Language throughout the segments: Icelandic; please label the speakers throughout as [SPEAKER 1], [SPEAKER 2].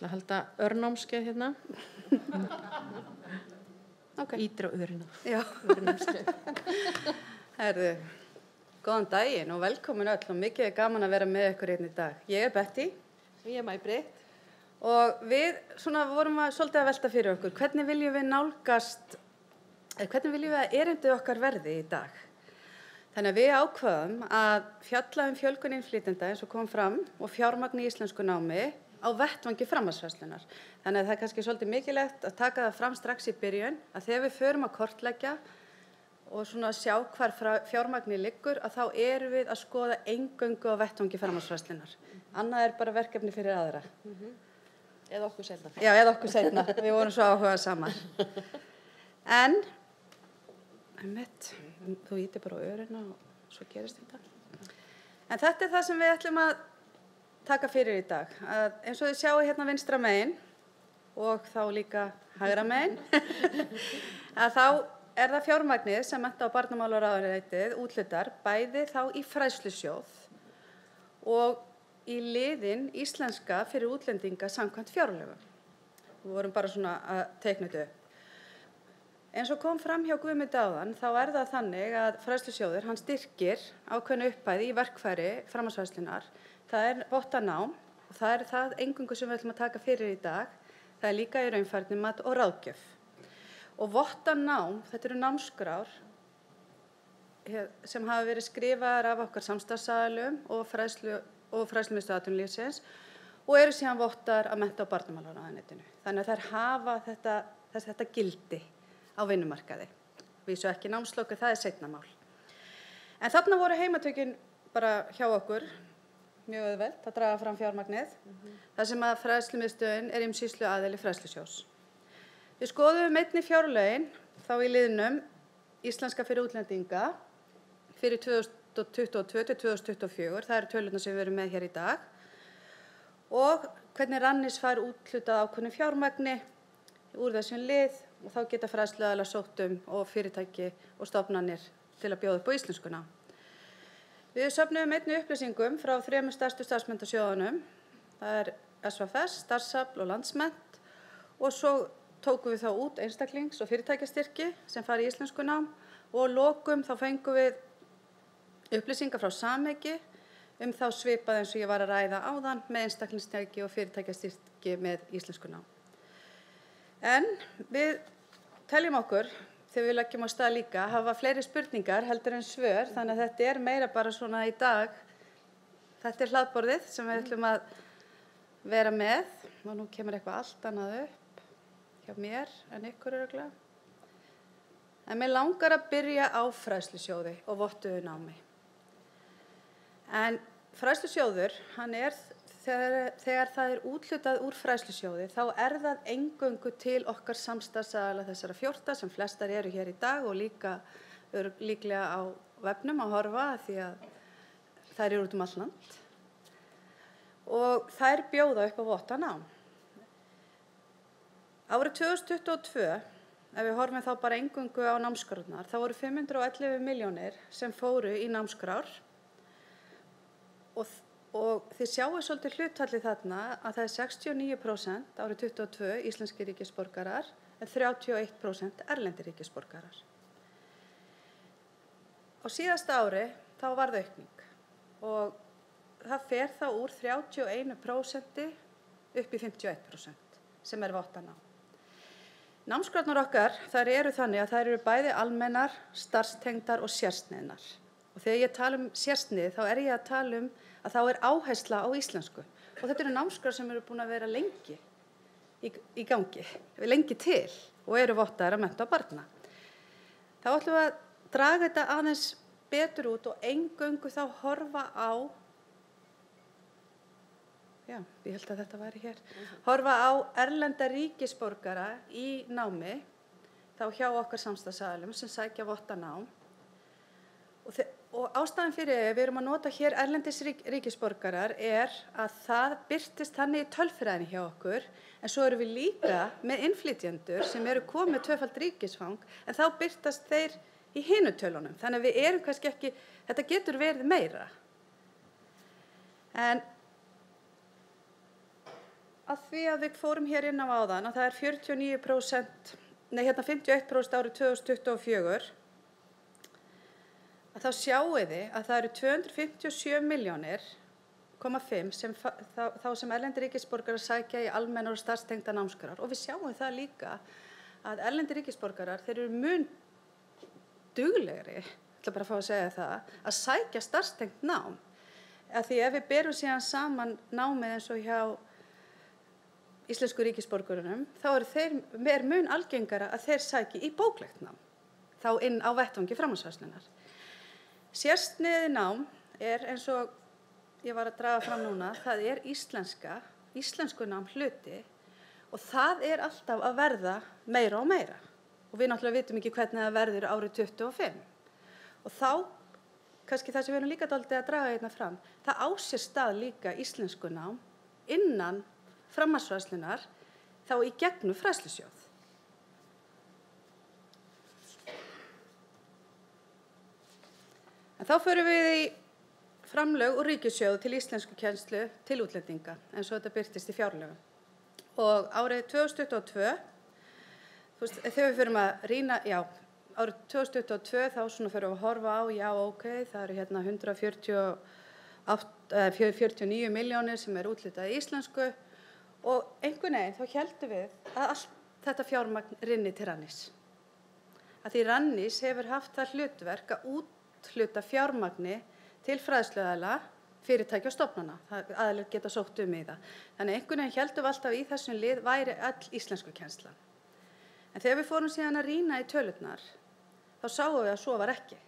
[SPEAKER 1] ætla að halda örnámskeið hérna.
[SPEAKER 2] Okay.
[SPEAKER 1] Ítir á örina.
[SPEAKER 2] Já.
[SPEAKER 1] Örnámskeið.
[SPEAKER 2] Herðu, góðan daginn og velkomin öll og mikið gaman að vera með ykkur hérna í dag. Ég Betty.
[SPEAKER 1] Og ég Maj-Britt.
[SPEAKER 2] Og við vorum svolítið að velta fyrir okkur. Hvernig viljum við nálgast, hvernig viljum við að erindið okkar verði í dag? Þannig að við ákvaðum að fjalla fjölgun innflytjenda eins og kom fram og fjármagn í íslensku námi á vettvangi framhaldsfræðslunnar. Þannig að það er kannski svolítið mikilvægt að taka það fram strax í byrjun að þegar við förum að kortleggja og sjá hvar fjármagni liggur að þá erum við að skoða eingöngu á vettvangi framhaldsfræðslunnar. Annað er bara verkefni fyrir aðra.
[SPEAKER 1] Eða okkur seinna.
[SPEAKER 2] Já, eða okkur seinna. Við vorum svo áhugað saman. En þú ítir bara á örina og svo gerist þetta. En þetta er það sem við ætlum að taka fyrir í dag. Að eins og þið sjáu hérna vinstra megin og þá líka hægra megin, að þá er það fjármagnið sem Mennta- og barnamálaráðuneytið úthlutar bæði þá í fræðslusjóð og í liðin íslenska fyrir útlendinga samkvæmt fjárlögum. Við vorum bara svona að teikna þetta upp. Eins og kom fram hjá Guðmundi áðan, þá er það þannig að fræðslusjóður, hann styrkir ákveðnu upphæði í verkfæri framhaldsfræðslunnar. Það er vottanám og það er það eingöngu sem við ætlum að taka fyrir í dag. Það er líka í raunfærni, mat og ráðgjöf. Og vottanám, þetta eru námskrár sem hafa verið skrifaðar af okkar samstarfsaðilum og fræðslumiðstöð atvinnulífsins og eru síðan vottar af Mennta- og barnamálaráðuneytinu. Þannig að þær hafa þetta gildi á vinnumarkaði. Vísu ekki námslok, það er seinna mál. En þarna voru heimatökin bara hjá okkur, mjög auðvelt að draga fram fjármagnið, þar sem að fræðslumiðstöðin er umsýsluaðili fræðslusjóðs. Við skoðum einnig fjárlögin þá í liðnum íslenska fyrir útlendinga fyrir 2022 til 2024, það eru tölurnar sem við erum með hér í dag, og hvernig Rannís fær úthlutað ákveðnu fjármagni úr þessum lið og þá geta fræðsluaðilar sótt og fyrirtæki og stofnanir til að bjóða upp á íslenskuna. Við söfnuðum einnig upplýsingum frá 3 stærstu starfsmenntasjóðunum. Það er SVFS, Starfsafl og Landsmennt og svo tókum við þá út einstaklings- og fyrirtækjastyrki sem fara í íslenskuna og að lokum þá fengum við upplýsingar frá Samhyggi þá svipað eins og ég var að ræða áðan með einstaklingsstyrki og fyrirtækjastyrki með íslenskuna. En við teljum okkur, þegar við leggjum á stað líka, hafa fleiri spurningar heldur en svör, þannig að þetta er meira bara svona í dag. Þetta er hlaðborðið sem við ætlum að vera með og nú kemur eitthvað allt annað upp hjá mér en ykkur örugglega. En mig langar að byrja á fræðslusjóði og vottuðu námi. En fræðslusjóður, hann er þegar það er úthlutað úr fræðslusjóði, þá er það eingöngu til okkar samstarfsaðila þessara 14 sem flestar eru hér í dag og líklega á vefnum að horfa því að þær eru út allt land. Og þær bjóða upp á vottanám. Árið 2022, ef við horfum þá bara eingöngu á námskrárnar, þá voru 511 milljónir sem fóru í námskrár og þið sjáu svolítið hlutfallið þarna að það er 69% árið 22 íslenskir ríkisborgarar en 31% erlendir ríkisborgarar. Á síðasta ári þá varð aukning og það fer þá úr 31% upp í 51% sem er vottanám. Námskrárnar okkar þær eru þannig að þær eru bæði almennar, starfstengdar og sérsniðnar. Og þegar ég tala sérsnið þá er ég að tala að þá er áhersla á íslensku. Og þetta eru námskrár sem eru búin að vera lengi í gangi, lengi til og eru vottaðar af Mennta- og barna. Þá ætlum við að draga þetta aðeins betur út og eingöngu þá horfa á, já, ég held að þetta væri hér, horfa á erlenda ríkisborgara í námi, þá hjá okkar samstarfsaðilum sem sækja vottanám. Og ástæðan fyrir við erum að nota hér erlendis ríkisborgarar er að það birtist þannig í tölfræðinni hjá okkur, en svo erum við líka með innflytjendur sem eru komið tvöfalt ríkisfang, en þá birtast þeir í hinu tölunum. Þannig að við erum kannski ekki, þetta getur verið meira. En að því að við fórum hér inn á áðan að það er 51% árið 2024, að þá sjáið þið að það eru 257,5 milljónir sem þá sem erlendir ríkisborgarar sækja í almennar og starfstengda námsgráður. Og við sjáum það líka að erlendir ríkisborgarar, þeir eru mun duglegri, ég ætla bara að fá að segja það, að sækja starfstengt nám. Að því ef við berum síðan saman námið eins og hjá íslensku ríkisborgurunum, þá er mun algengara að þeir sæki í bóklegt nám, þá inn á vettvangi framhaldsfræðslunnar. Sérsniðið nám er eins og ég var að draga fram núna, það er íslensku nám hluti og það er alltaf að verða meira og meira. Og við náttúrulega vitum ekki hvernig það verður árið 2025. Og þá, kannski það sem við erum líka dálítið að draga hérna fram, það á sér stað líka íslensku nám innan framhaldsfræðslunnar, þá í gegnum fræðslusjóð. En þá förum við í framlög og ríkissjóð til íslenskukennslu til útlendinga, eins og þetta birtist í fjárlögum. Og árið 2022, þegar við förum að rýna, árið 2022 þá svona förum við að horfa á, það eru hérna 149 milljónir sem er úthlutað í íslensku og einhvern veginn þá héldum við að allt þetta fjármagn rynni til Rannís. Að því Rannís hefur haft það hlutverk að úthluta fjármagni til fræðsluaðila, fyrirtækja og stofnana. Aðilar geta sótt í það. Þannig einhvern veginn héldum við alltaf í þessum lið væri öll íslenskukennslan. En þegar við fórum síðan að rýna í tölurnar, þá sáum við að svo var ekki.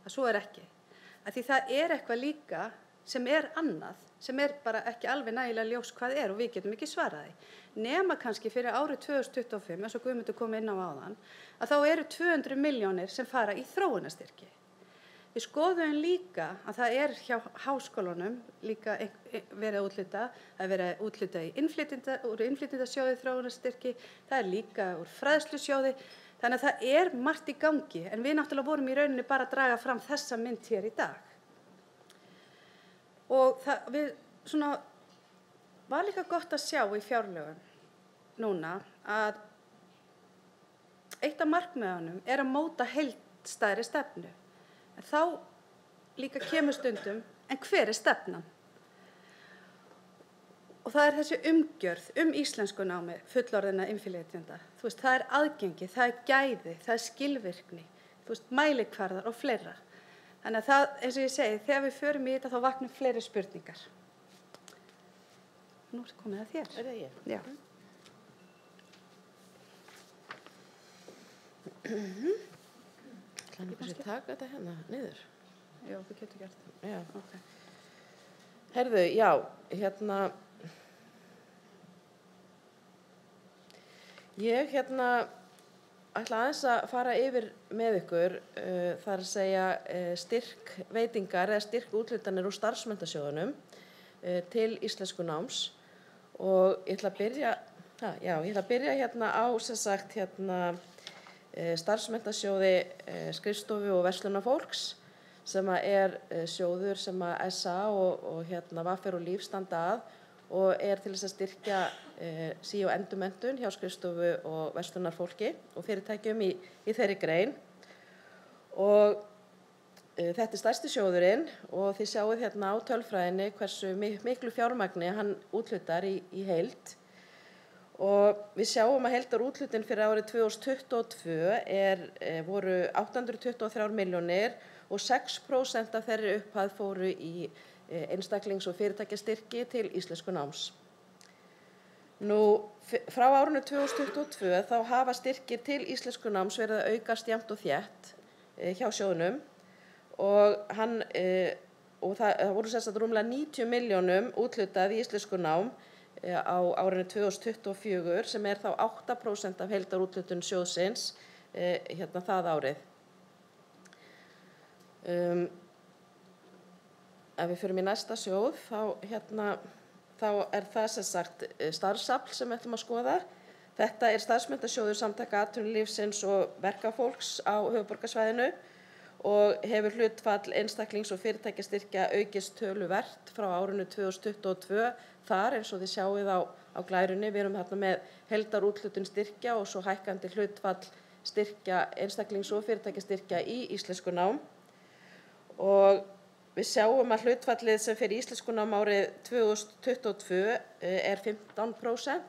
[SPEAKER 2] Að svo er ekki. Að því það er eitthvað líka sem er annað, sem er bara ekki alveg nægilega ljós hvað er og við getum ekki svaraði. Nema kannski fyrir árið 2025, eins og Guðmundur kom inn á áðan, að þá eru 200 milljónir sem fara í þróunarstyrki. Við skoðum líka að það er hjá háskólunum líka verið að úthluta, það er verið að úthluta úr innflytjendasjóði þróunarstyrki, það er líka úr fræðslusjóði, þannig að það er margt í gangi, en við náttúrulega vorum í rauninni bara að draga fram þessa mynd hér í dag. Og það var líka gott að sjá í fjárlögum núna að eitt af markmiðunum er að móta heildstæðri stefnu. En þá líka kemur stundum, en hver er stefnan? Og það er þessi umgjörð íslenskunámi fullorðinna innflytjenda. Það er aðgengi, það er gæði, það er skilvirkni, mælikvarðar og fleira. Þannig að það, eins og ég segi, þegar við förum í þetta þá vaknum fleiri spurningar. Nú er komið að þér.
[SPEAKER 1] Er það ég?
[SPEAKER 2] Já.
[SPEAKER 1] Þannig að taka þetta hérna niður.
[SPEAKER 2] Já, við getum gert það.
[SPEAKER 1] Já.
[SPEAKER 2] Okay.
[SPEAKER 1] Herðu, já, hérna, ég ætla aðeins að fara yfir með ykkur, þar að segja styrkveitingar eða styrkúthlutanir úr starfsmenntasjóðunum til íslensku náms og ég ætla að byrja hérna á sem sagt starfsmenntasjóði skrifstofu og verslunarfólks sem er sjóður sem að SA og Vaffer og Líf standa að og er til þess að styrkja sí- og endurmenntun hjá skrifstofu og verslunarfólki og fyrirtækjum í þeirri grein. Og þetta er stærsti sjóðurinn og þið sjáið hérna á tölfræðinni hversu miklu fjármagni hann úthlutar í heild. Og við sjáum að heildarúthlutin fyrir árið 2022 voru 823 milljónir og 6% af þeirri upphæð fóru í einstaklings- og fyrirtækjastyrki til íslensku náms. Nú, frá árinu 2022 þá hafa styrkir til íslensku náms verið að aukast jafnt og þétt hjá sjóðnum og það voru sem sagt rúmlega 90 milljónum úthlutað í íslensku nám á árinu 2024 sem er þá 8% af heildarúthlutun sjóðsins það árið. Ef við förum í næsta sjóð þá er það sem sagt starfsafl sem við ætlum að skoða. Þetta er starfsmenntasjóður Samtaka atvinnulífsins og verkafólks á höfuðborgarsvæðinu og hefur hlutfall einstaklings- og fyrirtækjastyrkja aukist töluvert frá árinu 2022 þar eins og þið sjáið á á glærunni. Við erum þarna með heildarúthlutun styrkja og svo hækkandi hlutfall styrkja einstaklings- og fyrirtækjastyrkja í íslenskunám. Og við sjáum að hlutfallið sem fer í íslenskunám árið 2022 er 15%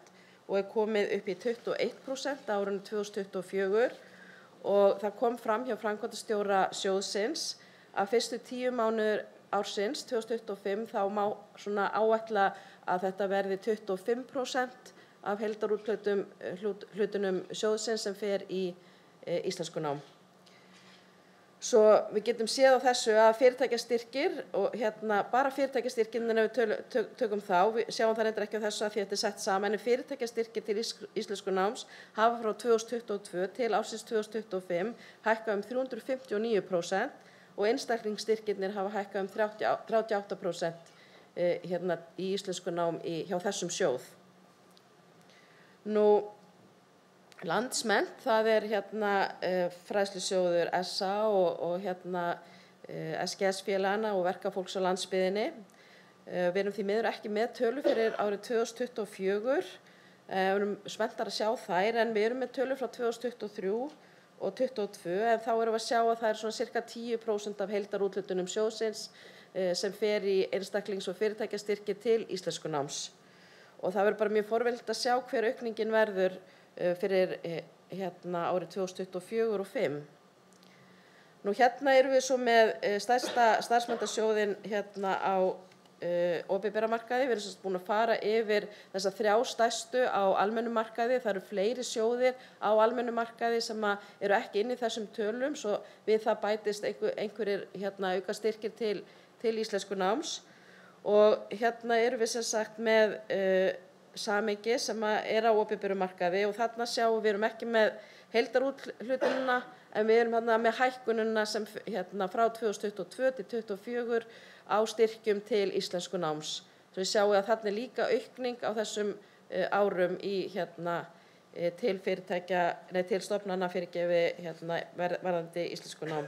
[SPEAKER 1] og er komið upp í 21% á árinu 2024 og það kom fram hjá framkvæmdastjóra sjóðsins að fyrstu 10 mánuðir ársins 2025 þá má svona áætla að þetta verði 25% af heildarúthlutunum sjóðsins sem fer í íslenskunám. Svo við getum séð á þessu að fyrirtækjastyrkir og bara fyrirtækjastyrkirnir ef við tökum þá, við sjáum það reyndar ekki á þessu að því þetta er sett saman, en fyrirtækjastyrkir til íslenskunáms hafa frá 2022 til ársins 2025 hækkað 359% og einstaklingsstyrkirnir hafa hækkað 38% í íslenskunám hjá þessum sjóð. Nú, Landsmennt, það er fræðslusjóður SA og SGS-félagana og verkafólks á landsbyggðinni. Við erum því miður ekki með tölu fyrir árið 2024. Við erum spenntar að sjá þær, en við erum með tölu frá 2023 og 2022, en þá erum við að sjá að það er svona cirka 10% af heildarúthlutunum sjóðsins sem fer í einstaklings- og fyrirtækjastyrki til íslenskunáms. Og það verður bara mjög forvitnilegt að sjá hver aukningin verður fyrir árið 2024 og 2025. Nú erum við svo með stærsta starfsmenntasjóðinn á opinbera markaði. Við erum sem búin að fara yfir þessa 3 stærstu á almennum markaði. Það eru fleiri sjóðir á almennum markaði sem eru ekki inn í þessum tölum, svo við það bætist einhverjir auka styrkir til íslenskunáms. Og erum við sem sagt með Samhengi sem er á opinberum markaði og þarna sjáum við erum ekki með heildarúthlutunina en við erum þarna með hækkunina sem frá 2022 til 2024 á styrkjum til íslenskunáms. Svo við sjáum að þarna er líka aukning á þessum árum til fyrirtækja, til stofnana varðandi íslenskunám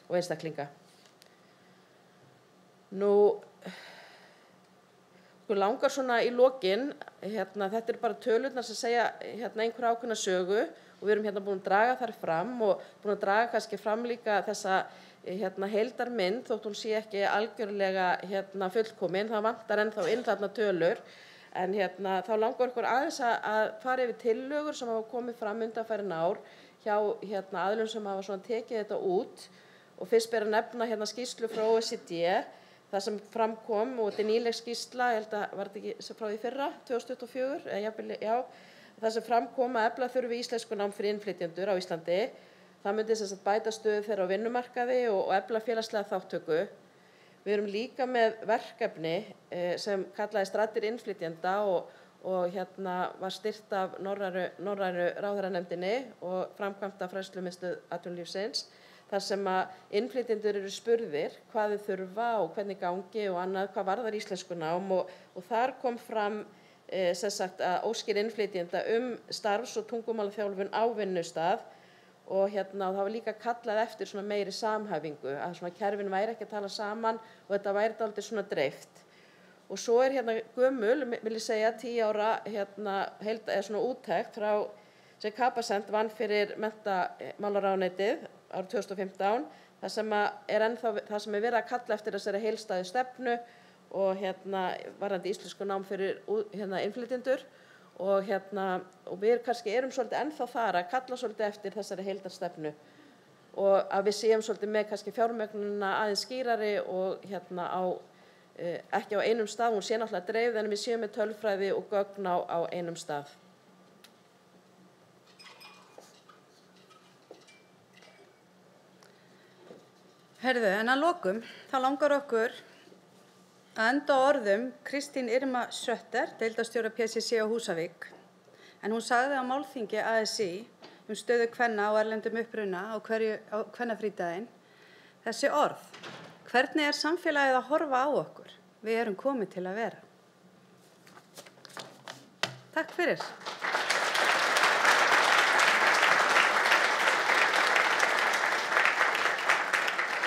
[SPEAKER 1] og einstaklinga. Nú langar svona í lokin, þetta eru bara tölurnar sem segja einhver ákveðna sögu og við erum búin að draga þar fram og búin að draga kannski fram líka þessa heildarmynd þótt hún sé ekki algjörlega fullkomin, það vantar ennþá inn þarna tölur, en þá langar okkur aðeins að fara yfir tillögur sem hafa komið fram undanfarin ár hjá aðilum sem hafa svona tekið þetta út og fyrst ber að nefna skýrslu frá OECD. Það sem framkom, og þetta er nýleg skýrsla, ég held að var þetta ekki frá því fyrra, 2024, það sem framkom að efla þurfi íslenskunám fyrir innflytjendur á Íslandi. Það myndi bæta stöðu þeirra á vinnumarkaði og efla félagslega þátttöku. Við erum líka með verkefni sem kallaðist Raddir innflytjenda og var styrkt af norrænu ráðherranefndinni og framkvæmt af Fræðslumiðstöð atvinnulífsins. Þar sem að innflytjendur eru spurðir hvað þau þurfa og hvernig gangi og annað, hvað varðar íslenskunám og þar kom fram að óskir innflytjenda starfs- og tungumálaþjálfun á vinnustað og það var líka kallað eftir svona meiri samhæfingu, að svona kerfin væri ekki að tala saman og þetta væri dálítið svona dreift. Og svo er gömul, vil ég segja, 10 ára svona úttekt frá sem Capacent vann fyrir menntamálaráðuneytið árið 2015, það sem er verið að kalla eftir þessari heildstæðu stefnu og varðandi íslenskunám fyrir innflytjendur og við kannski erum svolítið ennþá þar að kalla svolítið eftir þessari heildarstefnu og að við séum svolítið með kannski fjármögnunina aðeins skýrari og ekki á einum stað, hún sé náttúrulega dreifð en við séum með tölfræði og gögn á einum stað.
[SPEAKER 2] Heyrðu, en að lokum, þá langar okkur að enda á orðum Kristín Irma Sötter, deildarstjóra PCC á Húsavík. En hún sagði á málþingi ASÍ stöðu kvenna á erlendum uppruna á kvennafrídaginn þessi orð: hvernig er samfélagið að horfa á okkur? Við erum komin til að vera. Takk fyrir.